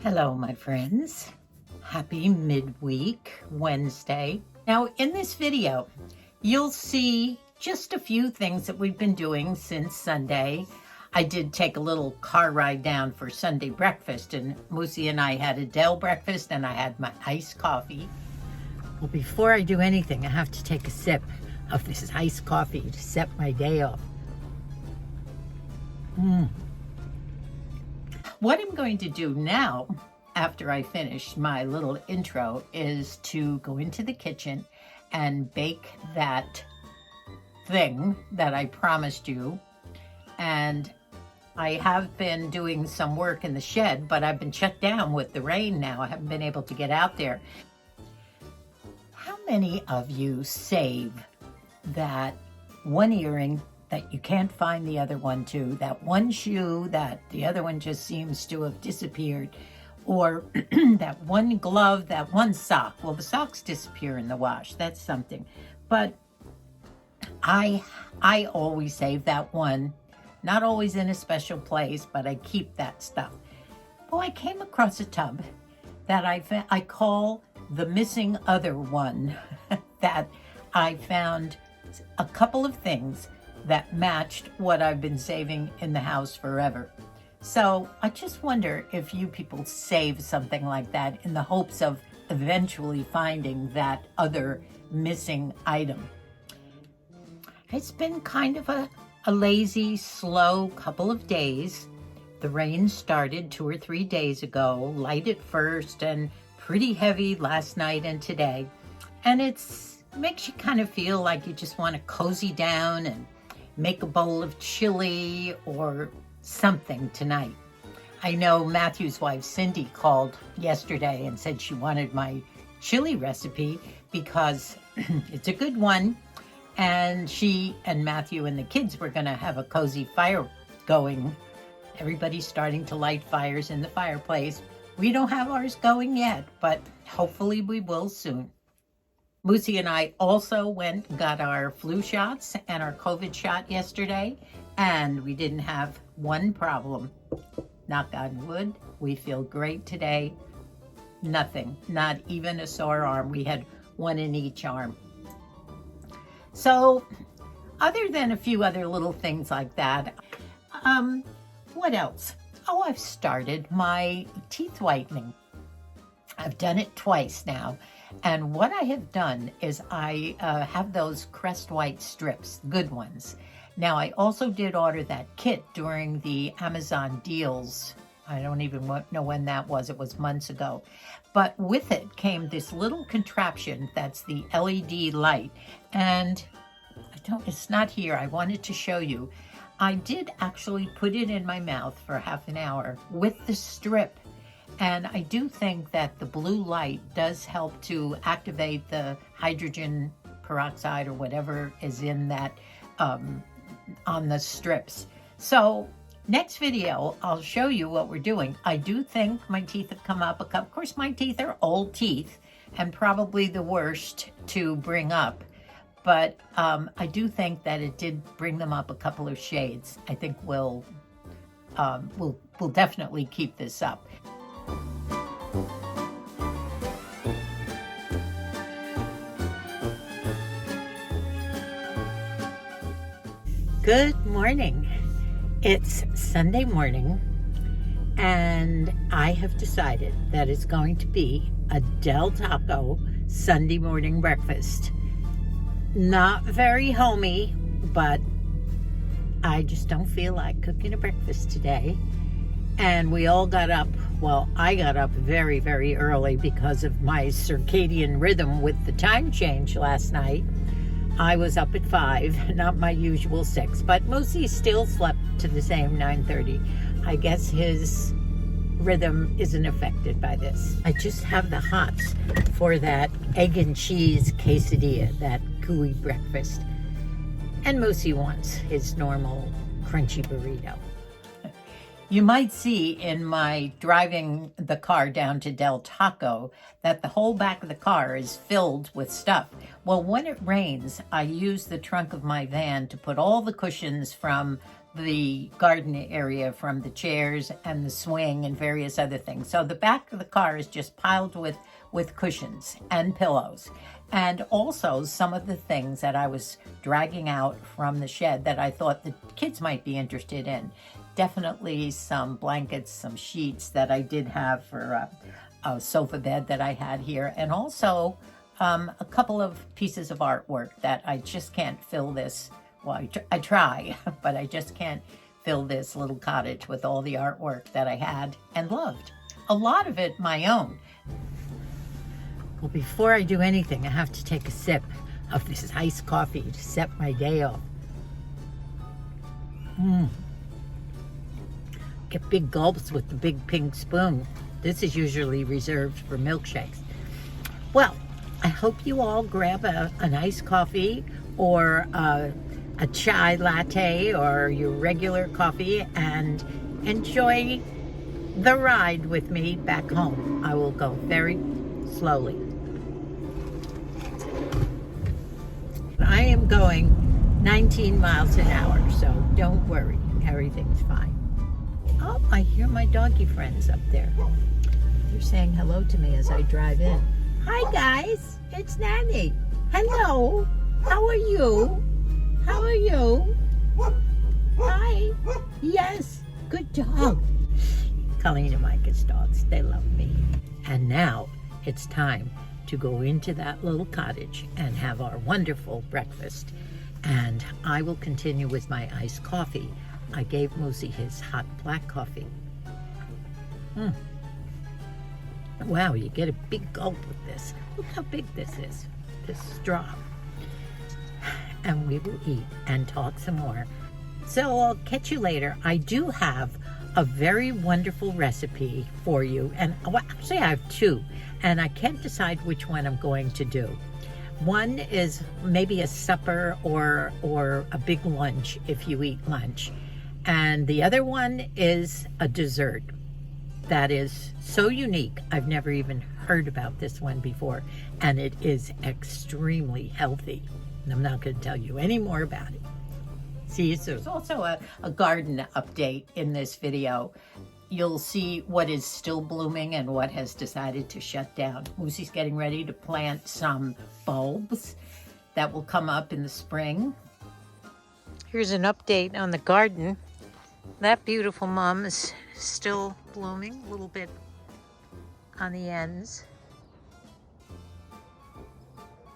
Hello, my friends. Happy midweek Wednesday. Now, in this video, you'll see just a few things that we've been doing since Sunday. I did take a little car ride down for Sunday breakfast, and Moosey and I had a Dell breakfast, and I had my iced coffee. Well, before I do anything, I have to take a sip of this iced coffee to set my day off. What I'm going to do now, after I finish my little intro, is to go into the kitchen and bake that thing that I promised you. And I have been doing some work in the shed, but I've been shut down with the rain now. I haven't been able to get out there. How many of you save that one earring that you can't find the other one to, that one shoe that the other one just seems to have disappeared, or that one glove, that one sock? Well, the socks disappear in the wash. That's something. But I always save that one, not always in a special place, but I keep that stuff. Oh, I came across a tub that I call the missing other one that I found a couple of things that matched what I've been saving in the house forever. So I just wonder if you people save something like that in the hopes of eventually finding that other missing item. It's been kind of a lazy, slow couple of days. The rain started 2 or 3 days ago, light at first and pretty heavy last night and today. And it makes you kind of feel like you just want to cozy down and make a bowl of chili or something tonight. I know Matthew's wife Cindy called yesterday and said she wanted my chili recipe because it's a good one, and she and Matthew and the kids were going to have a cozy fire going. Everybody's starting to light fires in the fireplace. We don't have ours going yet, but hopefully we will soon. Moosey and I also went and got our flu shots and our COVID shot yesterday, and we didn't have one problem. Knock on wood, we feel great today. Nothing, not even a sore arm. We had one in each arm. So, other than a few other little things like that, what else? Oh, I've started my teeth whitening. I've done it twice now. And what I have done is I have those Crest White strips, good ones. Now, I also did order that kit during the Amazon deals. I don't even know when that was. It was months ago. But with it came this little contraption that's the LED light. And it's not here. I wanted to show you. I did actually put it in my mouth for half an hour with the strip. And I do think that the blue light does help to activate the hydrogen peroxide or whatever is in that on the strips. So next video, I'll show you what we're doing. I do think my teeth have come up. Of course, my teeth are old teeth and probably the worst to bring up. But I do think that it did bring them up a couple of shades. I think we'll definitely keep this up. Good morning. It's Sunday morning, and I have decided that it's going to be a Del Taco Sunday morning breakfast. Not very homey, but I just don't feel like cooking a breakfast today. And we all got up. Well, I got up very, very early because of my circadian rhythm with the time change last night. I was up at 5, not my usual 6, but Moosey still slept to the same 9:30. I guess his rhythm isn't affected by this. I just have the hots for that egg and cheese quesadilla, that gooey breakfast. And Moosey wants his normal crunchy burrito. You might see in my driving the car down to Del Taco that the whole back of the car is filled with stuff. Well, when it rains, I use the trunk of my van to put all the cushions from the garden area from the chairs and the swing and various other things. So the back of the car is just piled with cushions and pillows. And also some of the things that I was dragging out from the shed that I thought the kids might be interested in. Definitely some blankets, some sheets that I did have for a sofa bed that I had here. And also a couple of pieces of artwork that I just can't fill this. Well, I try, but I just can't fill this little cottage with all the artwork that I had and loved. A lot of it my own. Well, before I do anything, I have to take a sip of this iced coffee to set my day off. Get big gulps with the big pink spoon. This is usually reserved for milkshakes. Well, I hope you all grab an iced coffee or a chai latte or your regular coffee and enjoy the ride with me back home. I will go very slowly. I am going 19 miles an hour, so don't worry, everything's fine. Oh, I hear my doggy friends up there. They're saying hello to me as I drive in. Hi guys, it's Nanny. Hello, how are you? How are you? Hi, yes, good dog. Colleen and Micah's dogs, they love me. And now it's time to go into that little cottage and have our wonderful breakfast. And I will continue with my iced coffee. I gave Moosey his hot black coffee. Wow, you get a big gulp with this. Look how big this is, this straw. And we will eat and talk some more. So I'll catch you later. I do have a very wonderful recipe for you. And well, actually I have two, and I can't decide which one I'm going to do. One is maybe a supper or a big lunch if you eat lunch. And the other one is a dessert that is so unique. I've never even heard about this one before, and it is extremely healthy. And I'm not going to tell you any more about it. See you soon. There's also a garden update in this video. You'll see what is still blooming and what has decided to shut down. Moosey's getting ready to plant some bulbs that will come up in the spring. Here's an update on the garden. That beautiful mum is still blooming, a little bit on the ends.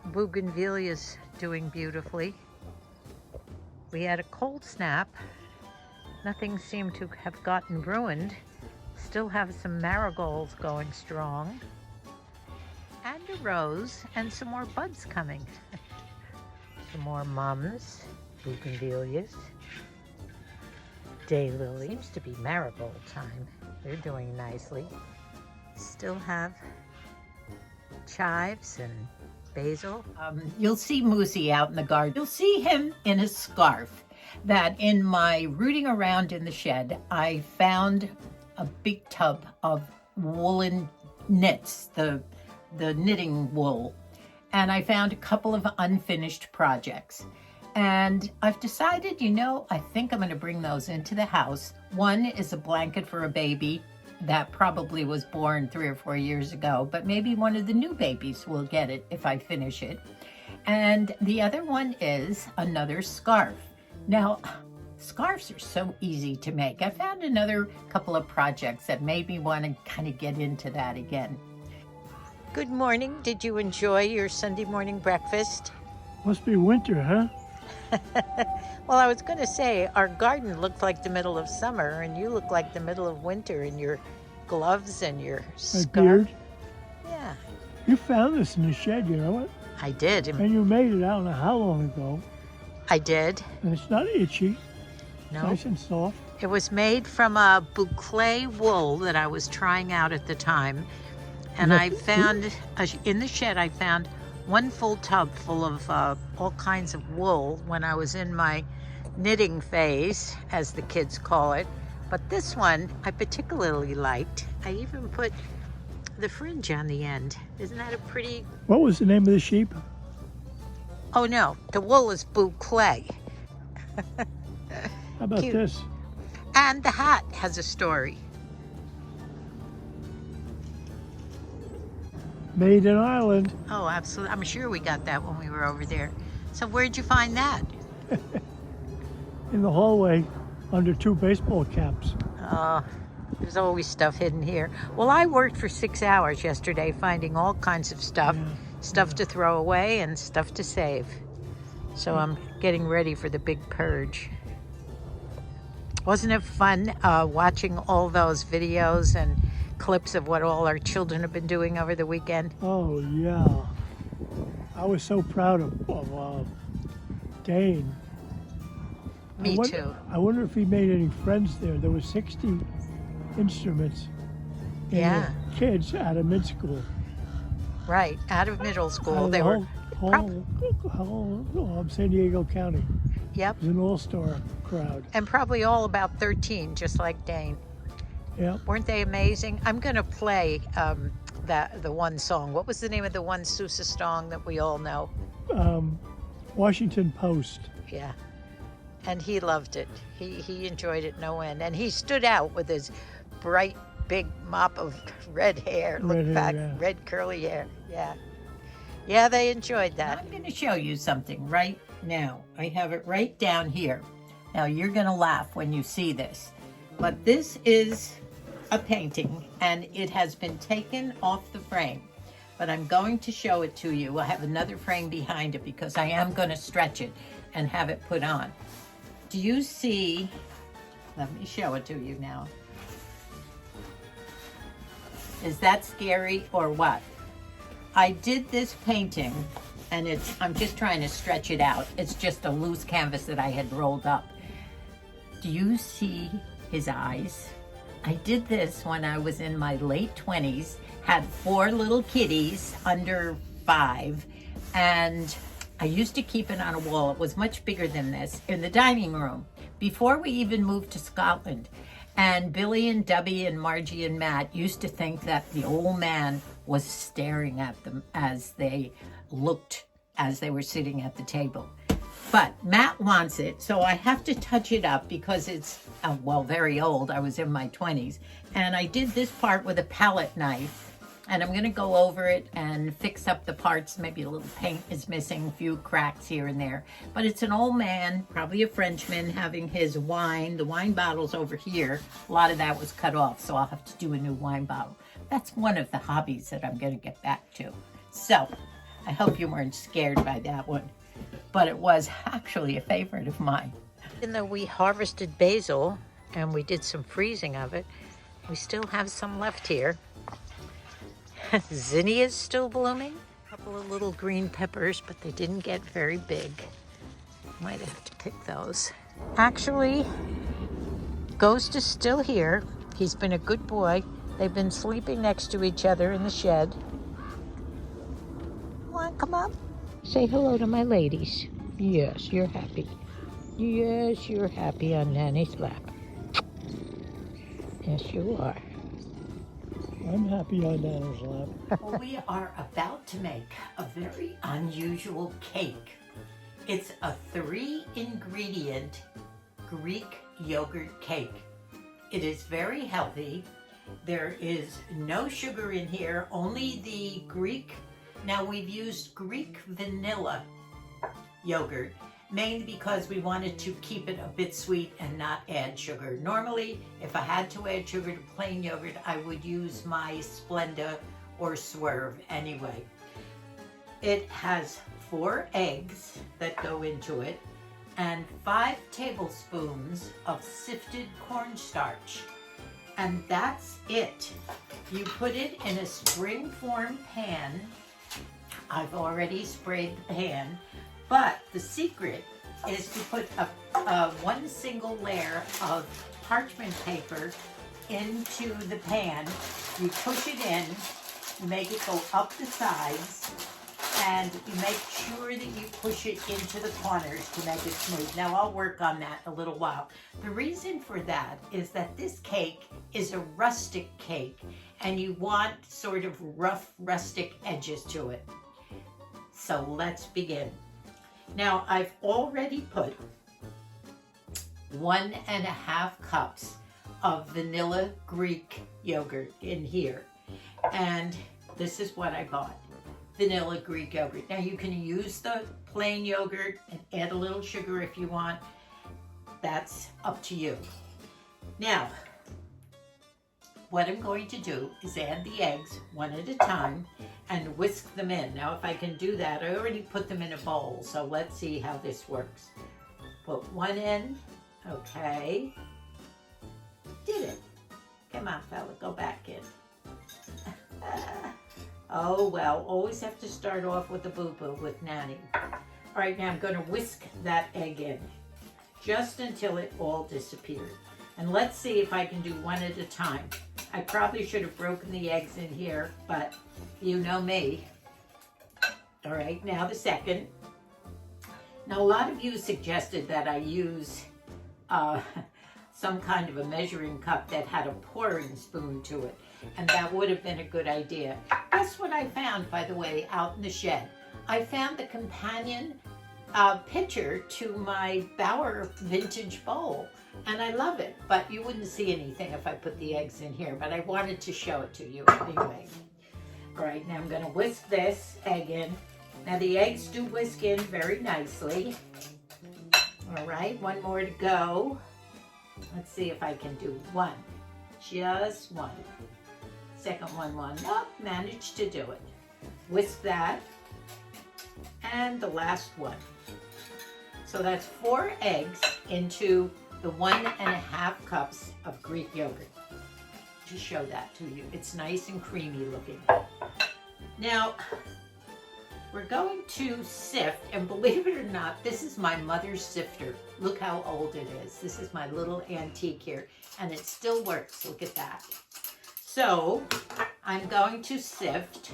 Bougainvillea's doing beautifully. We had a cold snap. Nothing seemed to have gotten ruined. Still have some marigolds going strong. And a rose and some more buds coming. Some more mums, bougainvilleas. Daylily. Seems to be marigold time. They're doing nicely. Still have chives and basil. You'll see Moosey out in the garden. You'll see him in a scarf that in my rooting around in the shed, I found a big tub of woolen knits, the knitting wool. And I found a couple of unfinished projects. And I've decided, you know, I think I'm going to bring those into the house. One is a blanket for a baby that probably was born 3 or 4 years ago, but maybe one of the new babies will get it if I finish it. And the other one is another scarf. Now, scarves are so easy to make. I found another couple of projects that made me want to kind of get into that again. Good morning. Did you enjoy your Sunday morning breakfast? Must be winter, huh? Well, I was going to say, our garden looked like the middle of summer, and you look like the middle of winter in your gloves and your scarf. Beard. Yeah. You found this in the shed, you know it? I did. And you made it, I don't know how long ago. I did. And it's not itchy. No. Nice and soft. It was made from a boucle wool that I was trying out at the time. And I found, in the shed, I found one full tub full of all kinds of wool when I was in my knitting phase, as the kids call it. But this one I particularly liked. I even put the fringe on the end. Isn't that a pretty... What was the name of the sheep? Oh no, the wool is boucle. How about Cute. this? And the hat has a story. Made in Ireland. Oh, absolutely. I'm sure we got that when we were over there. So where'd you find that? In the hallway under 2 baseball caps. There's always stuff hidden here. Well, I worked for 6 hours yesterday finding all kinds of stuff. Yeah, Stuff to throw away and stuff to save. So I'm getting ready for the big purge. Wasn't it fun watching all those videos and clips of what all our children have been doing over the weekend? Oh, yeah. I was so proud of Dane. Me too. I wonder if he made any friends there. There were 60 instruments in Yeah. the kids out of mid school. Right, out of middle school. Out of They the were, whole San Diego County. yep, It was an all-star crowd. and probably all about 13, just like Dane. Yeah. Weren't they amazing? I'm going to play the one song. What was the name of the one Sousa song that we all know? Washington Post. Yeah. And he loved it. He enjoyed it no end. And he stood out with his bright, big mop of red hair. Look Red hair, back, yeah. red curly hair. Yeah. Yeah, they enjoyed that. I'm going to show you something right now. I have it right down here. Now you're going to laugh when you see this, but this is a painting and it has been taken off the frame, but I'm going to show it to you. I have another frame behind it because I am going to stretch it and have it put on. Do you see? Let me show it to you now. Is that scary or what? I did this painting and I'm just trying to stretch it out. It's just a loose canvas that I had rolled up. Do you see his eyes? I did this when I was in my late 20s, had 4 little kitties under 5, and I used to keep it on a wall. It was much bigger than this in the dining room before we even moved to Scotland. And Billy and Debbie and Margie and Matt used to think that the old man was staring at them as they looked as they were sitting at the table. But Matt wants it, so I have to touch it up because it's, well, very old. I was in my 20s. And I did this part with a palette knife. And I'm going to go over it and fix up the parts. Maybe a little paint is missing, a few cracks here and there. But it's an old man, probably a Frenchman, having his wine. The wine bottle's over here. A lot of that was cut off, so I'll have to do a new wine bottle. That's one of the hobbies that I'm going to get back to. So I hope you weren't scared by that one. But it was actually a favorite of mine. Even though we harvested basil and we did some freezing of it, we still have some left here. Zinnias still blooming. A couple of little green peppers, but they didn't get very big. Might have to pick those. Actually, Ghost is still here. He's been a good boy. They've been sleeping next to each other in the shed. Want to come up? Say hello to my ladies. Yes, you're happy. Yes, you're happy on Nanny's lap. Yes, you are. I'm happy on Nanny's lap. Well, we are about to make a very unusual cake. It's a 3-ingredient Greek yogurt cake. It is very healthy. There is no sugar in here, only the Greek. Now we've used Greek vanilla yogurt, mainly because we wanted to keep it a bit sweet and not add sugar. Normally, if I had to add sugar to plain yogurt, I would use my Splenda or Swerve anyway. It has 4 eggs that go into it and 5 tablespoons of sifted cornstarch. And that's it. You put it in a spring-form pan. I've already sprayed the pan. But the secret is to put one single layer of parchment paper into the pan. You push it in, you make it go up the sides, and you make sure that you push it into the corners to make it smooth. Now I'll work on that a little while. The reason for that is that this cake is a rustic cake, and you want sort of rough, rustic edges to it. So let's begin. Now, I've already put 1.5 cups of vanilla Greek yogurt in here. And this is what I bought. Vanilla Greek yogurt. Now you can use the plain yogurt and add a little sugar if you want. That's up to you. Now, what I'm going to do is add the eggs one at a time and whisk them in. Now, if I can do that, I already put them in a bowl, so let's see how this works. Put one in. Okay. Did it. Come on, fella, go back in. Oh, well, always have to start off with the boo-boo with Nanny. All right, now I'm going to whisk that egg in just until it all disappeared. And let's see if I can do one at a time. I probably should have broken the eggs in here, but you know me. All right, now the second. Now, a lot of you suggested that I use some kind of a measuring cup that had a pouring spoon to it, and that would have been a good idea. Guess what I found, by the way, out in the shed? I found the companion pitcher to my Bauer vintage bowl, and I love it, but you wouldn't see anything if I put the eggs in here, but I wanted to show it to you anyway. All right, now I'm going to whisk this egg in. Now the eggs do whisk in very nicely. All right, one more to go. Let's see if I can do one. Just one. Second one. Nope, managed to do it. Whisk that. And the last one. So that's 4 eggs into the 1.5 cups of Greek yogurt. Just show that to you. It's nice and creamy looking. Now, we're going to sift, and believe it or not, this is my mother's sifter. Look how old it is. This is my little antique here, and it still works. Look at that. So, I'm going to sift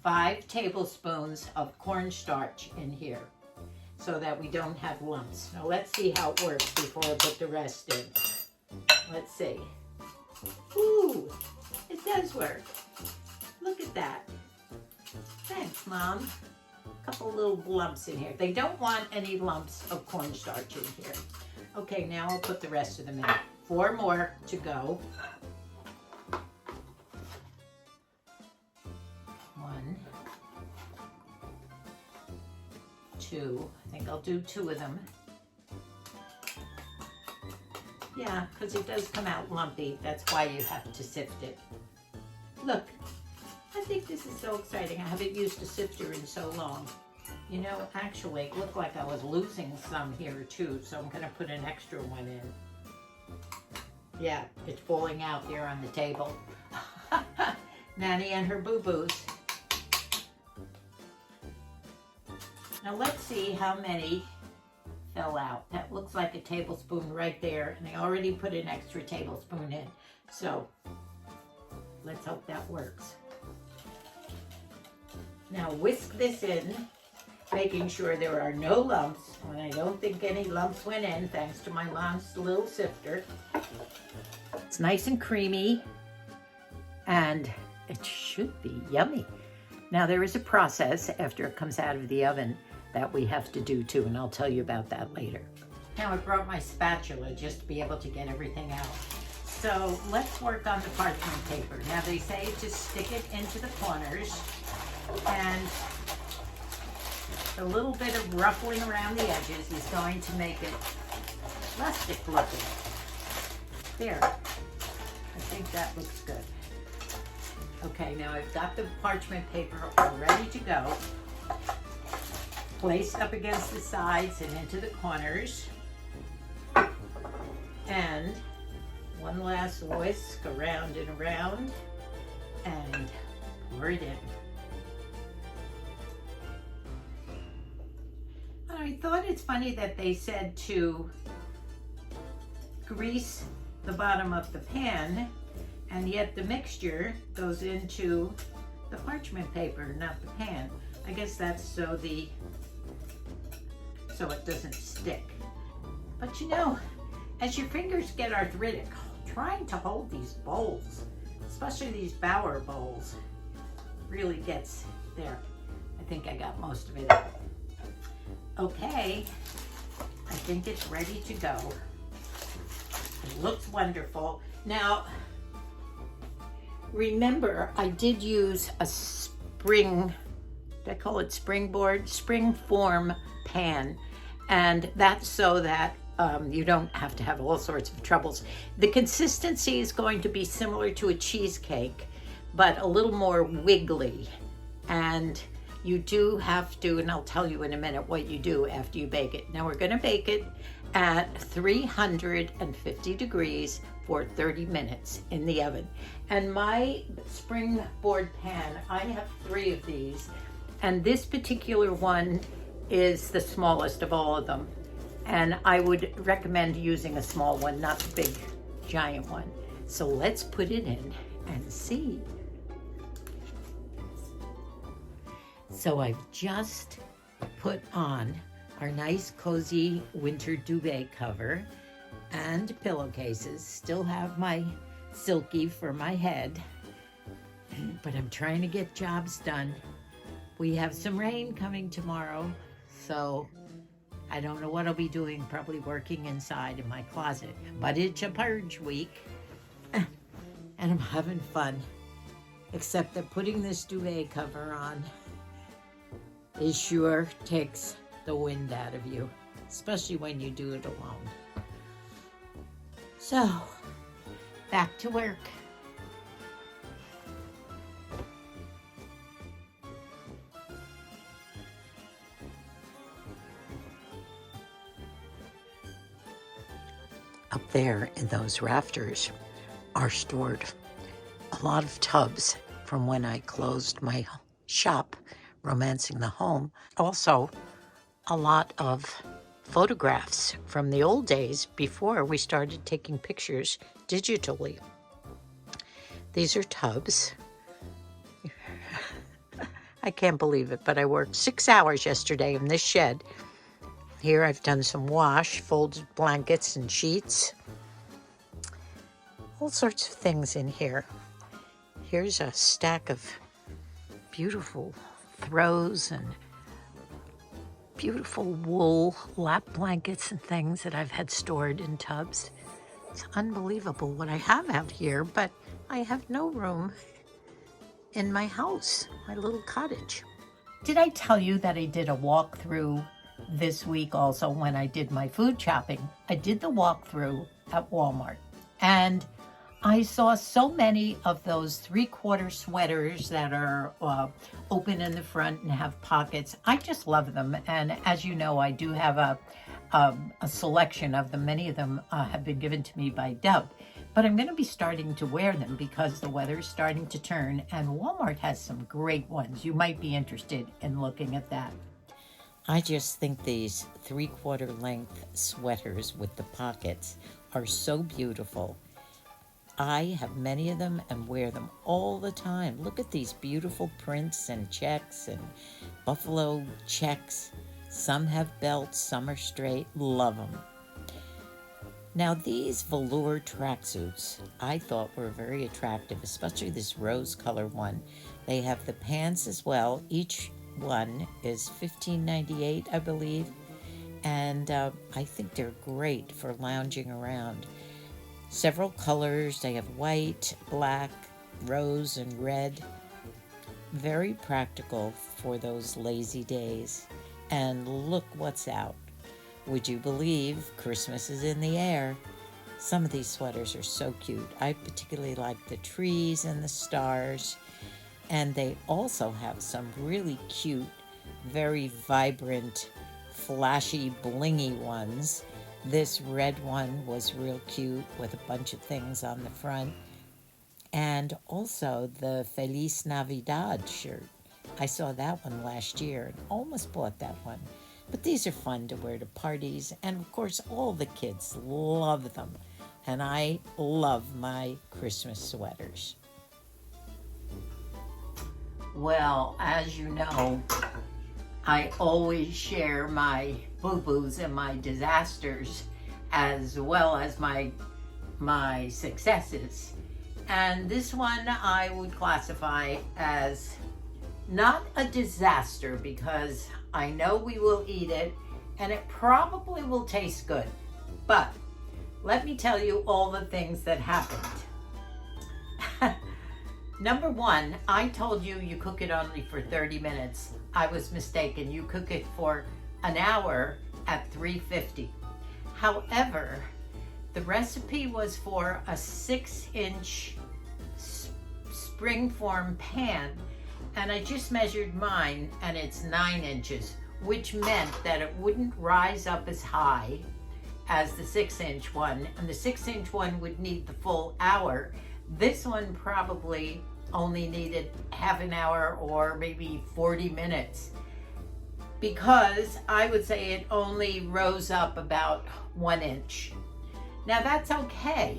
5 tablespoons of cornstarch in here so that we don't have lumps. Now, let's see how it works before I put the rest in. Let's see. Ooh, it does work. Look at that. Thanks, Mom. A couple little lumps in here. They don't want any lumps of cornstarch in here. Okay, now I'll put the rest of them in. 4 more to go. 1, 2. I think I'll do 2 of them. Yeah, because it does come out lumpy. That's why you have to sift it. Look, I think this is so exciting. I haven't used a sifter in so long. You know, actually, it looked like I was losing some here too, so I'm going to put an extra one in. Yeah, it's falling out there on the table. Nanny and her boo-boos. Now let's see how many fell out. That looks like a tablespoon right there, and I already put an extra tablespoon in. So let's hope that works. Now whisk this in, making sure there are no lumps, and I don't think any lumps went in thanks to my mom's little sifter. It's nice and creamy, and it should be yummy. Now there is a process after it comes out of the oven that we have to do too, and I'll tell you about that later. Now I brought my spatula just to be able to get everything out. So let's work on the parchment paper. Now they say to stick it into the corners, and a little bit of ruffling around the edges is going to make it rustic looking. There, I think that looks good. Okay, now I've got the parchment paper all ready to go. Placed up against the sides and into the corners. And one last whisk around and around, and pour it in. And I thought it's funny that they said to grease the bottom of the pan, and yet the mixture goes into the parchment paper, not the pan. I guess that's so it doesn't stick. But you know, as your fingers get arthritic, trying to hold these bowls, especially these Bauer bowls, really gets there. I think I got most of it out. Okay, I think it's ready to go. It looks wonderful. Now, remember, I did use a spring, I call it springboard, spring form pan. And that's so that you don't have to have all sorts of troubles. The consistency is going to be similar to a cheesecake, but a little more wiggly. And you do have to, and I'll tell you in a minute what you do after you bake it. Now we're gonna bake it at 350 degrees for 30 minutes in the oven. And my springboard pan, I have 3 of these, and this particular one is the smallest of all of them. And I would recommend using a small one, not the big, giant one. So let's put it in and see. So I've just put on our nice cozy winter duvet cover and pillowcases. Still have my silky for my head, but I'm trying to get jobs done. We have some rain coming tomorrow, so I don't know what I'll be doing, probably working inside in my closet, but it's a purge week and I'm having fun, except that putting this duvet cover on, it sure takes the wind out of you, especially when you do it alone. So, back to work. Up there in those rafters are stored a lot of tubs from when I closed my shop, Romancing the Home. Also, a lot of photographs from the old days before we started taking pictures digitally. These are tubs. I can't believe it, but I worked 6 hours yesterday in this shed. Here I've done some wash, folded blankets and sheets. All sorts of things in here. Here's a stack of beautiful throws and beautiful wool lap blankets and things that I've had stored in tubs. It's unbelievable what I have out here, but I have no room in my house, my little cottage. Did I tell you that I did a walkthrough this week also when I did my food shopping? I did the walkthrough at Walmart, and I saw so many of those 3/4 sweaters that are open in the front and have pockets. I just love them, and as you know, I do have a selection of them. Many of them have been given to me by Deb, but I'm going to be starting to wear them because the weather is starting to turn, and Walmart has some great ones. You might be interested in looking at that. I just think these 3/4 length sweaters with the pockets are so beautiful. I have many of them and wear them all the time. Look at these beautiful prints and checks and buffalo checks. Some have belts, some are straight. Love them. Now these velour tracksuits I thought were very attractive, especially this rose color one. They have the pants as well. Each one is $15.98, I believe. And I think they're great for lounging around. Several colors. They have white, black, rose, and red. Very practical for those lazy days. And look what's out. Would you believe Christmas is in the air? Some of these sweaters are so cute. I particularly like the trees and the stars. And they also have some really cute, very vibrant, flashy, blingy ones. This red one was real cute with a bunch of things on the front. And also the Feliz Navidad shirt. I saw that one last year and almost bought that one. But these are fun to wear to parties. And of course, all the kids love them. And I love my Christmas sweaters. Well, as you know, I always share my boo-boos and my disasters as well as my successes. And this one I would classify as not a disaster because I know we will eat it and it probably will taste good. But let me tell you all the things that happened. Number one, I told you you cook it only for 30 minutes. I was mistaken. You cook it for an hour at 350. However, the recipe was for a 6-inch springform pan, and I just measured mine, and it's 9 inches, which meant that it wouldn't rise up as high as the 6-inch one, and the 6-inch one would need the full hour. This one probably only needed half an hour or maybe 40 minutes, because I would say it only rose up about 1 inch. Now that's okay,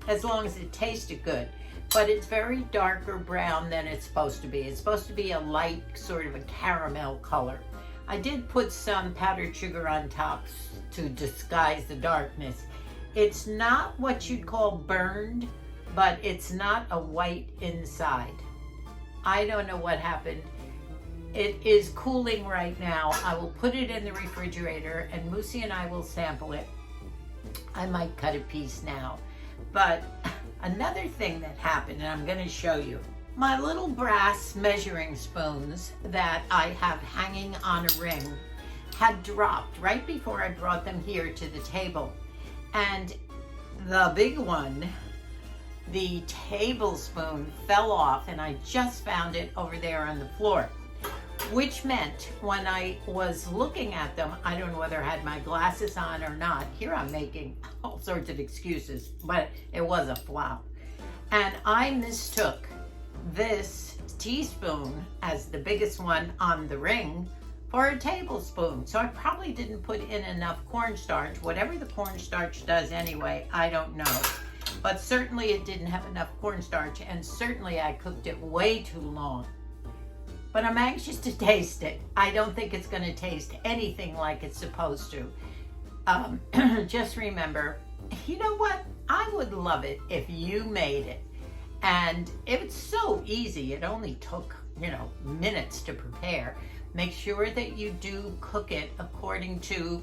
as long as it tasted good, but it's very darker brown than it's supposed to be. It's supposed to be a light, sort of a caramel color. I did put some powdered sugar on top to disguise the darkness. It's not what you'd call burned, but it's not a white inside. I don't know what happened. It is cooling right now. I will put it in the refrigerator, and Moosey and I will sample it. I might cut a piece now. But another thing that happened, and I'm going to show you, my little brass measuring spoons that I have hanging on a ring had dropped right before I brought them here to the table. And the big one, the tablespoon, fell off, and I just found it over there on the floor. Which meant when I was looking at them, I don't know whether I had my glasses on or not. Here I'm making all sorts of excuses, but it was a flop. And I mistook this teaspoon as the biggest one on the ring for a tablespoon. So I probably didn't put in enough cornstarch. Whatever the cornstarch does anyway, I don't know. But certainly it didn't have enough cornstarch, and certainly I cooked it way too long. But I'm anxious to taste it. I don't think it's going to taste anything like it's supposed to. Just remember, you know what? I would love it if you made it. And it's so easy. It only took, minutes to prepare. Make sure that you do cook it according to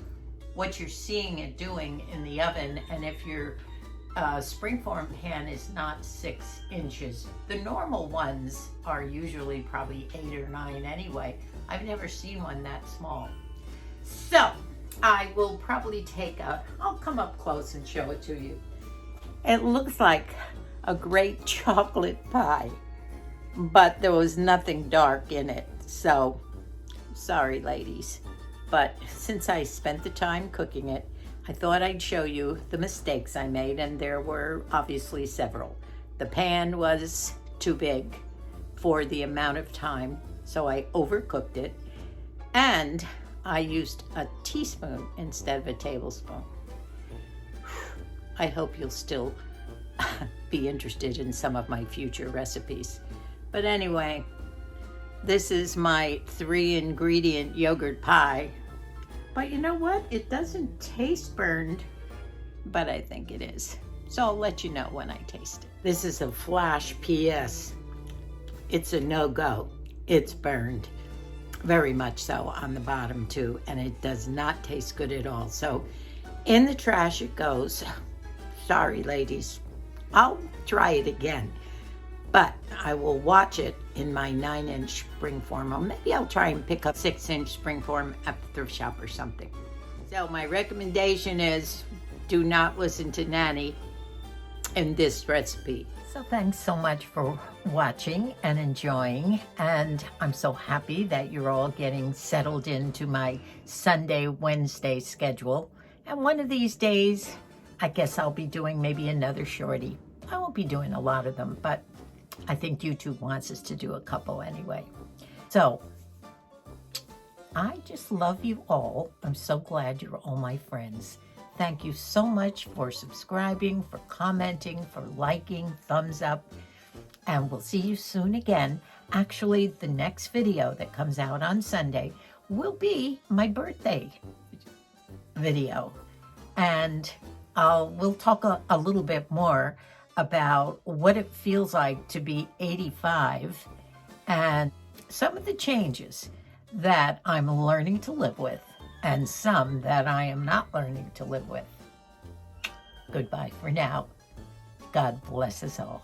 what you're seeing it doing in the oven. And if your springform pan is not 6 inches, the normal ones are usually probably 8 or 9 anyway. I've never seen one that small. So I will probably I'll come up close and show it to you. It looks like a great chocolate pie, but there was nothing dark in it. So sorry, ladies. But since I spent the time cooking it, I thought I'd show you the mistakes I made, and there were obviously several. The pan was too big for the amount of time, so I overcooked it, and I used a teaspoon instead of a tablespoon. I hope you'll still be interested in some of my future recipes. But anyway, this is my 3-ingredient yogurt pie. But you know what? It doesn't taste burned, but I think it is. So I'll let you know when I taste it. This is a flash PS. It's a no-go. It's burned. Very much so on the bottom too, and it does not taste good at all. So in the trash it goes. Sorry, ladies. I'll try it again, but I will watch it in my 9-inch springform. Or maybe I'll try and pick up 6-inch springform at the thrift shop or something. So my recommendation is do not listen to Nanny in this recipe. So thanks so much for watching and enjoying, and I'm so happy that you're all getting settled into my Sunday, Wednesday schedule. And one of these days, I guess I'll be doing maybe another shorty. I won't be doing a lot of them, but I think YouTube wants us to do a couple anyway. So I just love you all. I'm so glad you're all my friends. Thank you so much for subscribing, for commenting, for liking, thumbs up, and we'll see you soon again. Actually, the next video that comes out on Sunday will be my birthday video, and we'll talk a little bit more about what it feels like to be 85 and some of the changes that I'm learning to live with and some that I am not learning to live with. Goodbye for now. God bless us all.